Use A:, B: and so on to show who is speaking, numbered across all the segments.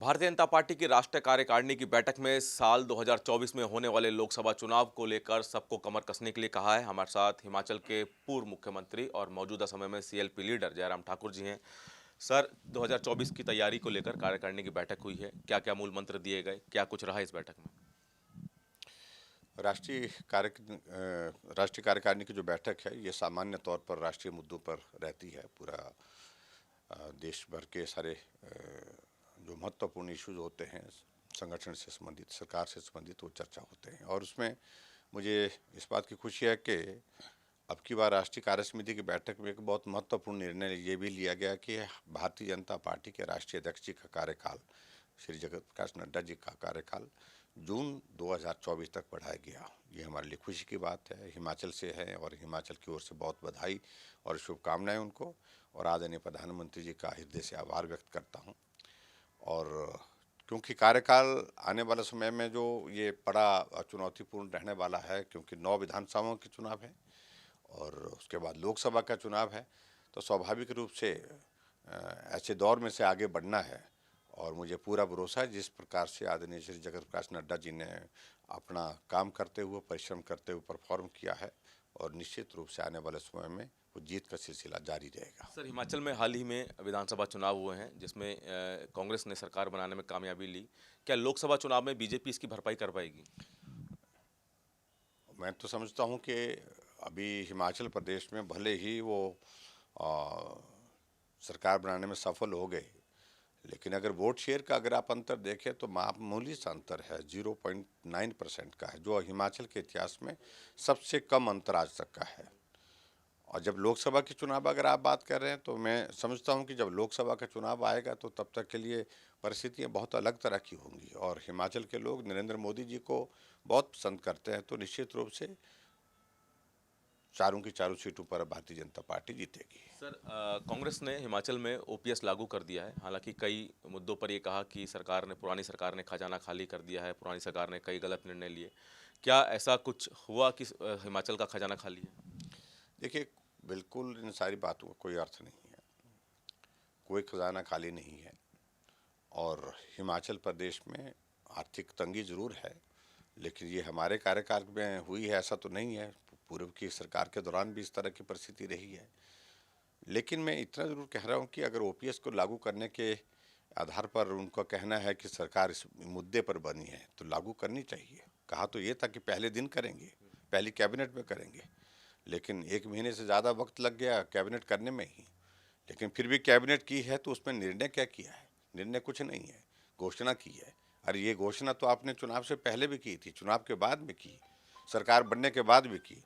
A: Bharatiya Janata party की राष्ट्रीय कार्यकारिणी की बैठक में साल 2024 में होने वाले लोकसभा चुनाव को लेकर सबको कमर कसने के लिए कहा है। हमारे साथ हिमाचल के पूर्व मुख्यमंत्री और मौजूदा समय में सीएलपी लीडर जयराम ठाकुर जी हैं। सर, 2024 की तैयारी को लेकर कार्यकारिणी की बैठक हुई है, क्या क्या मूल मंत्र दिए गए, क्या कुछ रहा इस बैठक में?
B: राष्ट्रीय कार्य राष्ट्रीय कार्यकारिणी की जो बैठक है ये सामान्य तौर पर राष्ट्रीय मुद्दों पर रहती है। पूरा देश भर के सारे जो महत्वपूर्ण इश्यूज होते हैं संगठन से संबंधित, सरकार से संबंधित, वो चर्चा होते हैं। और उसमें मुझे इस बात की खुशी है कि अब की बार राष्ट्रीय कार्य समिति की बैठक में एक बहुत महत्वपूर्ण निर्णय ये भी लिया गया कि भारतीय जनता पार्टी के राष्ट्रीय अध्यक्ष जी का कार्यकाल, श्री जगत प्रकाश नड्डा जी का कार्यकाल जून 2024 तक बढ़ाया गया। ये हमारे लिए खुशी की बात है, हिमाचल से है और हिमाचल की ओर से बहुत बधाई और शुभकामनाएं उनको, और आदरणीय प्रधानमंत्री जी का हृदय से आभार व्यक्त करता हूं। और क्योंकि कार्यकाल आने वाले समय में जो ये बड़ा चुनौतीपूर्ण रहने वाला है, क्योंकि 9 विधानसभाओं के चुनाव है और उसके बाद लोकसभा का चुनाव है, तो स्वाभाविक रूप से ऐसे दौर में से आगे बढ़ना है। और मुझे पूरा भरोसा है जिस प्रकार से आदरणीय श्री जगत प्रकाश नड्डा जी ने अपना काम करते हुए, परिश्रम करते हुए परफॉर्म किया है, और निश्चित रूप से आने वाले समय में वो जीत का सिलसिला जारी रहेगा।
A: सर, हिमाचल में हाल ही में विधानसभा चुनाव हुए हैं जिसमें कांग्रेस ने सरकार बनाने में कामयाबी ली। क्या लोकसभा चुनाव में बीजेपी इसकी भरपाई कर पाएगी?
B: मैं तो समझता हूँ कि अभी हिमाचल प्रदेश में भले ही वो आ, सरकार बनाने में सफल हो गए, लेकिन अगर वोट शेयर का अगर आप अंतर देखें तो मामूली सा अंतर है, 0.9% का है, जो हिमाचल के इतिहास में सबसे कम अंतर आज तक का है। और जब लोकसभा के चुनाव अगर आप बात कर रहे हैं तो मैं समझता हूं कि जब लोकसभा का चुनाव आएगा तो तब तक के लिए परिस्थितियां बहुत अलग तरह की होंगी, और हिमाचल के लोग नरेंद्र मोदी जी को बहुत पसंद करते हैं, तो निश्चित रूप से चारों की चारों सीटों पर भारतीय जनता पार्टी जीतेगी।
A: सर, कांग्रेस ने हिमाचल में ओपीएस लागू कर दिया है। हालांकि कई मुद्दों पर ये कहा कि पुरानी सरकार ने खजाना खाली कर दिया है, पुरानी सरकार ने कई गलत निर्णय लिए। क्या ऐसा कुछ हुआ कि हिमाचल का खजाना खाली है?
B: देखिए, बिल्कुल इन सारी बातों का कोई अर्थ नहीं है, कोई खजाना खाली नहीं है। और हिमाचल प्रदेश में आर्थिक तंगी जरूर है, लेकिन ये हमारे कार्यकाल में हुई है ऐसा तो नहीं है। पूर्व की सरकार के दौरान भी इस तरह की परिस्थिति रही है। लेकिन मैं इतना ज़रूर कह रहा हूँ कि अगर ओपीएस को लागू करने के आधार पर उनका कहना है कि सरकार इस मुद्दे पर बनी है तो लागू करनी चाहिए। कहा तो ये था कि पहले दिन करेंगे, पहली कैबिनेट में करेंगे, लेकिन 1 महीने से ज़्यादा वक्त लग गया कैबिनेट करने में ही। लेकिन फिर भी कैबिनेट की है तो उसमें निर्णय क्या किया है? निर्णय कुछ नहीं है, घोषणा की है। अरे ये घोषणा तो आपने चुनाव से पहले भी की थी, चुनाव के बाद भी की, सरकार बनने के बाद भी की।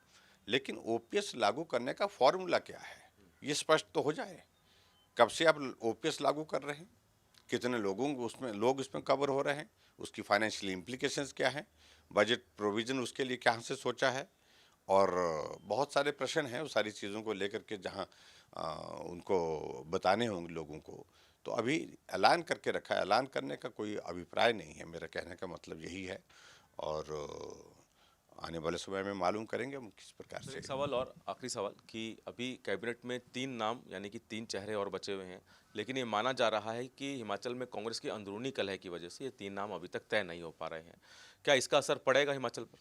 B: लेकिन ओपीएस लागू करने का फॉर्मूला क्या है, ये स्पष्ट तो हो जाए। कब से आप ओपीएस लागू कर रहे हैं, कितने लोग इसमें कवर हो रहे हैं, उसकी फाइनेंशियल इम्प्लीकेशंस क्या है, बजट प्रोविजन उसके लिए क्या से सोचा है, और बहुत सारे प्रश्न हैं उस सारी चीज़ों को लेकर के जहां उनको बताने होंगे लोगों को। तो अभी ऐलान करके रखा है, ऐलान करने का कोई अभिप्राय नहीं है, मेरा कहने का मतलब यही है। और आने वाले समय में मालूम करेंगे हम किस प्रकार
A: सर,
B: से।
A: एक सवाल और आखिरी सवाल कि अभी कैबिनेट में 3 नाम यानी कि 3 चेहरे और बचे हुए हैं, लेकिन ये माना जा रहा है कि हिमाचल में कांग्रेस की अंदरूनी कलह की वजह से ये 3 नाम अभी तक तय नहीं हो पा रहे हैं। क्या इसका असर पड़ेगा हिमाचल पर?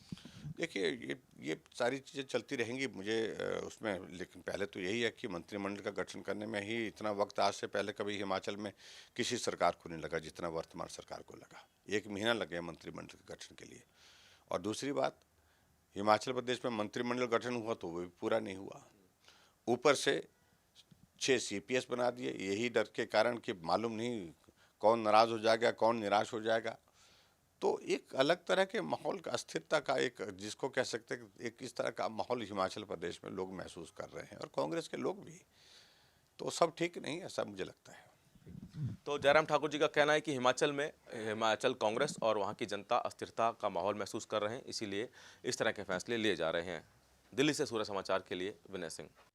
B: देखिए, ये सारी चीज़ें चलती रहेंगी मुझे उसमें, लेकिन पहले तो यही है कि मंत्रिमंडल का गठन करने में ही इतना वक्त आज से पहले कभी हिमाचल में किसी सरकार को नहीं लगा जितना वर्तमान सरकार को लगा। 1 महीना लग गया मंत्रिमंडल के गठन के लिए। और दूसरी बात, हिमाचल प्रदेश में मंत्रिमंडल गठन हुआ तो वो भी पूरा नहीं हुआ, ऊपर से 6 सीपीएस बना दिए, यही डर के कारण कि मालूम नहीं कौन नाराज हो जाएगा, कौन निराश हो जाएगा। तो एक अलग तरह के माहौल का, अस्थिरता का, एक जिसको कह सकते हैं एक इस तरह का माहौल हिमाचल प्रदेश में लोग महसूस कर रहे हैं, और कांग्रेस के लोग भी। तो सब ठीक नहीं, ऐसा मुझे लगता है।
A: तो जयराम ठाकुर जी का कहना है कि हिमाचल कांग्रेस और वहाँ की जनता अस्थिरता का माहौल महसूस कर रहे हैं, इसीलिए इस तरह के फैसले लिए जा रहे हैं। दिल्ली से सूर्य समाचार के लिए विनय सिंह।